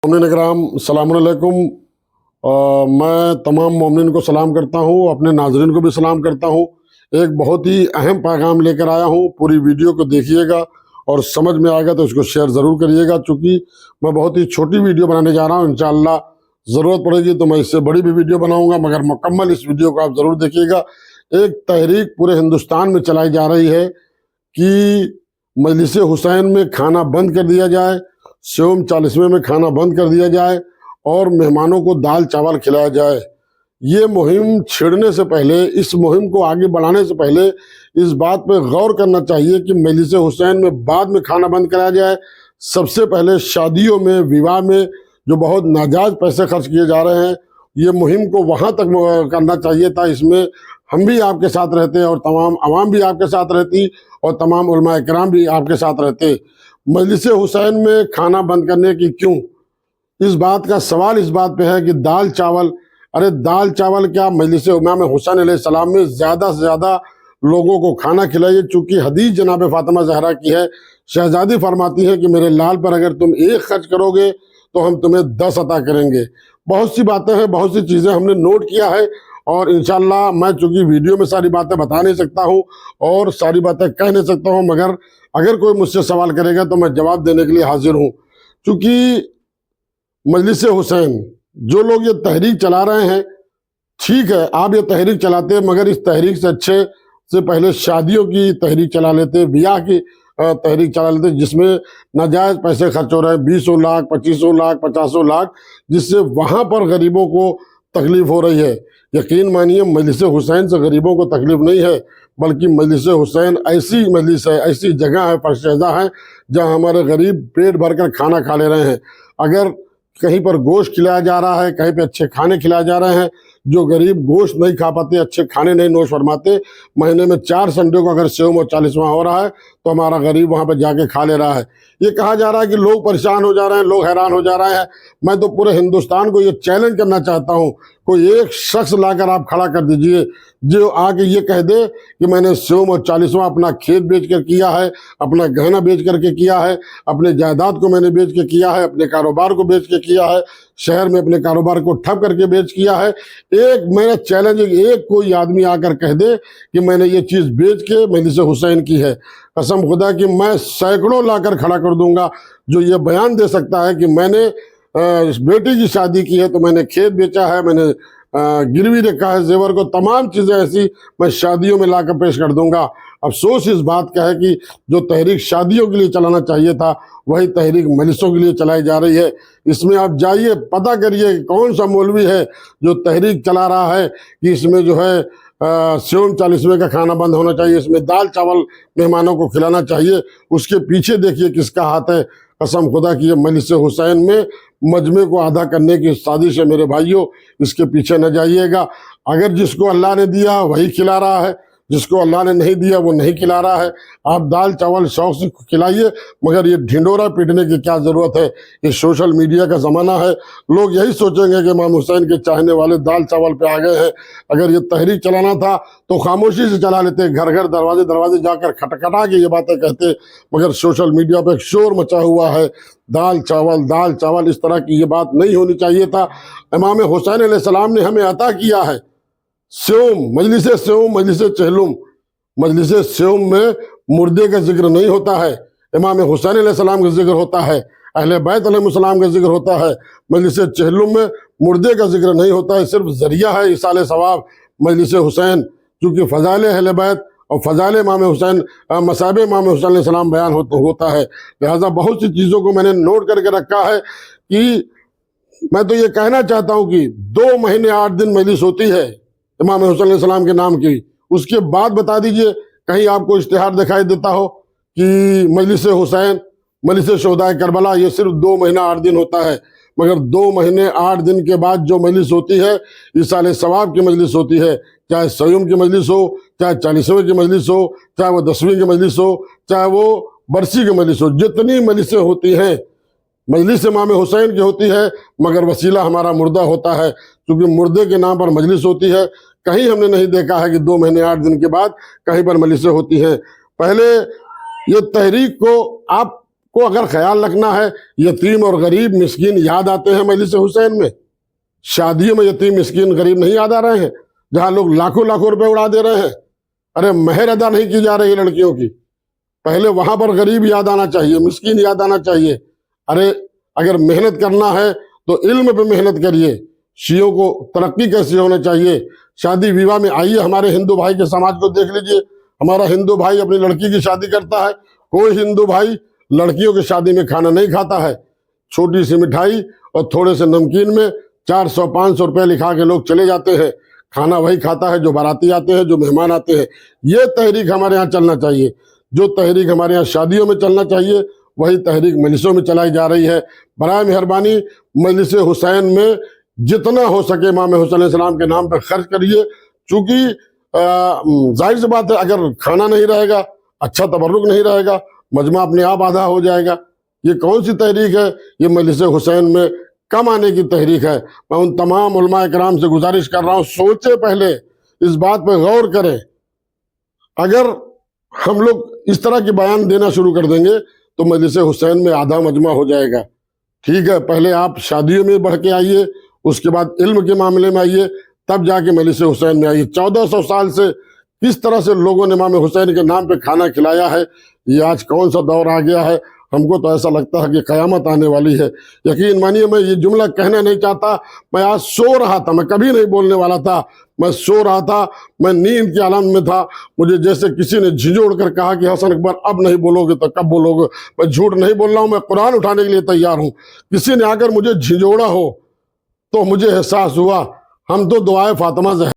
मोमिन इकराम अस्सलाम वालेकुम। मैं तमाम मोमिन को सलाम करता हूँ, अपने नाज़रीन को भी सलाम करता हूँ। एक बहुत ही अहम पैगाम लेकर आया हूँ, पूरी वीडियो को देखिएगा और समझ में आएगा तो इसको शेयर ज़रूर करिएगा। चूँकि मैं बहुत ही छोटी वीडियो बनाने जा रहा हूँ, इंशाअल्लाह ज़रूरत पड़ेगी तो मैं इससे बड़ी भी वीडियो बनाऊँगा, मगर मुकम्मल इस वीडियो को आप ज़रूर देखिएगा। एक तहरीक पूरे हिंदुस्तान में चलाई जा रही है कि मजलिस हुसैन में खाना बंद कर दिया जाए, सेवम 40वें में खाना बंद कर दिया जाए और मेहमानों को दाल चावल खिलाया जाए। ये मुहिम छेड़ने से पहले, इस मुहिम को आगे बढ़ाने से पहले इस बात पे गौर करना चाहिए कि मजलिस हुसैन में बाद में खाना बंद कराया जाए। सबसे पहले शादियों में, विवाह में जो बहुत नाजायज़ पैसे खर्च किए जा रहे हैं, ये मुहिम को वहाँ तक करना चाहिए था। इसमें हम भी आपके साथ रहते और तमाम अवाम भी आपके साथ रहती और तमाम उलमा इकराम भी आपके साथ रहते। मजलिस हुसैन में खाना बंद करने की क्यों? इस बात का सवाल इस बात पे है कि दाल चावल, अरे दाल चावल क्या मजलिस इमाम हुसैन अलैहिस्सलाम में ज़्यादा से ज़्यादा लोगों को खाना खिलाइए। चूँकि हदीस जनाब फातिमा ज़हरा की है, शहजादी फरमाती है कि मेरे लाल पर अगर तुम एक खर्च करोगे तो हम तुम्हें 10 अता करेंगे। बहुत सी बातें हैं, बहुत सी चीज़ें हमने नोट किया है और इंशाअल्लाह मैं चूँकि वीडियो में सारी बातें बता नहीं सकता हूँ और सारी बातें कह नहीं सकता हूँ, मगर अगर कोई मुझसे सवाल करेगा तो मैं जवाब देने के लिए हाजिर हूँ। चूँकि मजलिस हुसैन जो लोग ये तहरीक चला रहे हैं, ठीक है आप ये तहरीक चलाते हैं, मगर इस तहरीक से अच्छे से पहले शादियों की तहरीक चला लेते, ब्याह की तहरीक चला लेते, जिसमें नाजायज़ पैसे खर्च हो रहे हैं, 20 लाख, 25 लाख, 50 लाख, जिससे वहाँ पर गरीबों को तकलीफ हो रही है। यकीन मानिए मजलिस हुसैन से गरीबों को तकलीफ नहीं है, बल्कि मजलिस हुसैन ऐसी मजलिस है, ऐसी जगह है, परशेज़ा है, जहाँ हमारे गरीब पेट भरकर खाना खा ले रहे हैं। अगर कहीं पर गोश्त खिलाया जा रहा है, कहीं पे अच्छे खाने खिलाए जा रहे हैं, जो गरीब गोश्त नहीं खा पाते, अच्छे खाने नहीं नोश फरमाते, महीने में 4 संडे को अगर सेवम और 40वां हो रहा है तो हमारा गरीब वहाँ पर जाके खा ले रहा है। ये कहा जा रहा है कि लोग परेशान हो जा रहे हैं, लोग हैरान हो जा रहे हैं। मैं तो पूरे हिंदुस्तान को ये चैलेंज करना चाहता हूँ, कोई एक शख्स लाकर आप खड़ा कर दीजिए जो आके ये कह दे कि मैंने सेवम और 40वां अपना खेत बेच कर किया है, अपना गहना बेच करके किया है, अपने जायदाद को मैंने बेच के किया है, अपने कारोबार को बेच के किया है, शहर में अपने कारोबार को ठप करके बेच किया है। एक मेरा चैलेंज है, एक कोई आदमी आकर कह दे कि मैंने ये चीज़ बेच के मजलिस हुसैन की है, कसम खुदा कि मैं सैकड़ों लाकर खड़ा कर दूंगा जो ये बयान दे सकता है कि मैंने बेटी की शादी की है तो मैंने खेत बेचा है, मैंने गिरवी रखा है जेवर को, तमाम चीज़ें ऐसी मैं शादियों में लाकर पेश कर दूंगा। अफसोस इस बात का है कि जो तहरीक शादियों के लिए चलाना चाहिए था वही तहरीक मजलिसों के लिए चलाई जा रही है। इसमें आप जाइए, पता करिए कौन सा मौलवी है जो तहरीक चला रहा है कि इसमें जो है सेवम 40वें का खाना बंद होना चाहिए, इसमें दाल चावल मेहमानों को खिलाना चाहिए। उसके पीछे देखिए किसका हाथ है। कसम खुदा की ये मजलिस हुसैन में मजमे को आधा करने की साजिश है मेरे भाइयों, इसके पीछे न जाइएगा। अगर जिसको अल्लाह ने दिया वही खिला रहा है, जिसको अल्लाह ने नहीं दिया वो नहीं खिला रहा है। आप दाल चावल शौक से खिलाइए, मगर ये ढिंडोरा पीटने की क्या ज़रूरत है? ये सोशल मीडिया का ज़माना है, लोग यही सोचेंगे कि इमाम हुसैन के चाहने वाले दाल चावल पे आ गए हैं। अगर ये तहरीक चलाना था तो खामोशी से चला लेते, घर घर दरवाजे दरवाजे जाकर खटखटा के ये बातें कहते, मगर सोशल मीडिया पर एक शोर मचा हुआ है दाल चावल, इस तरह की ये बात नहीं होनी चाहिए था। इमाम हुसैन अलैहिस्सलाम ने हमें अता किया है सेवम, मजलिस सेवम, मजलिस चहलुम। मजलिस सेवम में मुर्दे का जिक्र नहीं होता है, इमाम हुसैन अलैहिस्सलाम का जिक्र होता है, अहले बैत अलैहिस्सलाम का जिक्र होता है। मजलिस चहलुम में मुर्दे का जिक्र नहीं होता है, सिर्फ जरिया है इसाले सवाब मजलिस हुसैन। चूँकि फ़ज़ाइल अहले बैत और फ़ज़ाइल इमाम हुसैन, मसाब इमाम हुसैन अलैहिस्सलाम बयान होता है, लिहाजा बहुत सी चीज़ों को मैंने नोट करके रखा है कि मैं तो ये कहना चाहता हूँ कि 2 महीने 8 दिन मजलिस होती है इमाम हुसैन अलैहिस्सलाम के नाम की। उसके बाद बता दीजिए कहीं आपको इश्तिहार दिखाई देता हो कि मजलिस हुसैन, मजलिस शोहदाए करबला ये सिर्फ 2 महीना 8 दिन होता है, मगर 2 महीने 8 दिन के बाद जो मजलिस होती है इसाले सवाब की मजलिस होती है। चाहे सयूम की मजलिस हो, चाहे 40वें की मजलिस हो, चाहे वो 10वीं की मजलिस हो, चाहे वो बरसी की मजलिस हो, जितनी मजलिसें होती हैं मजलिस इमाम हुसैन की होती है, मगर वसीला हमारा मुर्दा होता है। क्योंकि मुर्दे के नाम पर मजलिस होती है, कहीं हमने नहीं देखा है कि 2 महीने 8 दिन के बाद कहीं पर मजलिसें होती हैं। पहले ये तहरीक को आप کو اگر خیال رکھنا ہے، یتیم اور غریب مسکین یاد آتے ہیں مجلس حسین میں؟ شادیوں میں یتیم مسکین غریب نہیں یاد آ رہے ہیں جہاں لوگ لاکھوں لاکھوں روپے اڑا دے رہے ہیں؟ ارے مہر ادا نہیں کی جا رہی لڑکیوں کی، پہلے وہاں پر غریب یاد آنا چاہیے، مسکین یاد آنا چاہیے۔ ارے اگر محنت کرنا ہے تو علم پہ محنت کریے۔ شیعوں کو ترقی کیسے ہونا چاہیے؟ شادی ویواہ میں آئیے، ہمارے ہندو بھائی کے سماج کو دیکھ لیجئے، ہمارا ہندو بھائی اپنی لڑکی کی شادی کرتا ہے، کوئی ہندو بھائی لڑکیوں کی شادی میں کھانا نہیں کھاتا ہے۔ چھوٹی سی مٹھائی اور تھوڑے سے نمکین میں 400-500 روپے لکھا کے لوگ چلے جاتے ہیں، کھانا وہی کھاتا ہے جو باراتی آتے ہیں، جو مہمان آتے ہیں۔ یہ تحریک ہمارے ہاں چلنا چاہیے، جو تحریک ہمارے ہاں شادیوں میں چلنا چاہیے وہی تحریک مجلسوں میں چلائی جا رہی ہے۔ برائے مہربانی مجلس حسین میں جتنا ہو سکے امام حسین علیہ السلام کے نام پہ خرچ کریے، چونکہ ظاہر سی بات ہے اگر کھانا نہیں رہے گا، اچھا تبرک نہیں رہے گا، مجمع اپنے آپ آدھا ہو جائے گا۔ یہ کون سی تحریک ہے؟ یہ مجلس حسین میں کم آنے کی تحریک ہے۔ میں ان تمام علماء کرام سے گزارش کر رہا ہوں، سوچے پہلے، اس بات پہ غور کریں۔ اگر ہم لوگ اس طرح کے بیان دینا شروع کر دیں گے تو مجلس حسین میں آدھا مجمع ہو جائے گا۔ ٹھیک ہے، پہلے آپ شادیوں میں بڑھ کے آئیے، اس کے بعد علم کے معاملے میں آئیے، تب جا کے مجلس حسین میں آئیے۔ 1400 سال سے کس طرح سے لوگوں نے امام حسین کے نام پہ کھانا کھلایا ہے، یہ آج کون سا دور آ گیا ہے؟ ہم کو تو ایسا لگتا ہے کہ قیامت آنے والی ہے۔ یقین مانیے میں یہ جملہ کہنا نہیں چاہتا، میں آج سو رہا تھا، میں کبھی نہیں بولنے والا تھا، میں سو رہا تھا، میں نیند کی عالم میں تھا، مجھے جیسے کسی نے جھنجھوڑ کر کہا کہ حسن اکبر اب نہیں بولو گے تو کب بولو گے؟ میں جھوٹ نہیں بول رہا ہوں، میں قرآن اٹھانے کے لیے تیار ہوں۔ کسی نے آ کر مجھے جھنجھوڑا ہو تو مجھے احساس ہوا ہم تو دعائے فاطمہ زہرا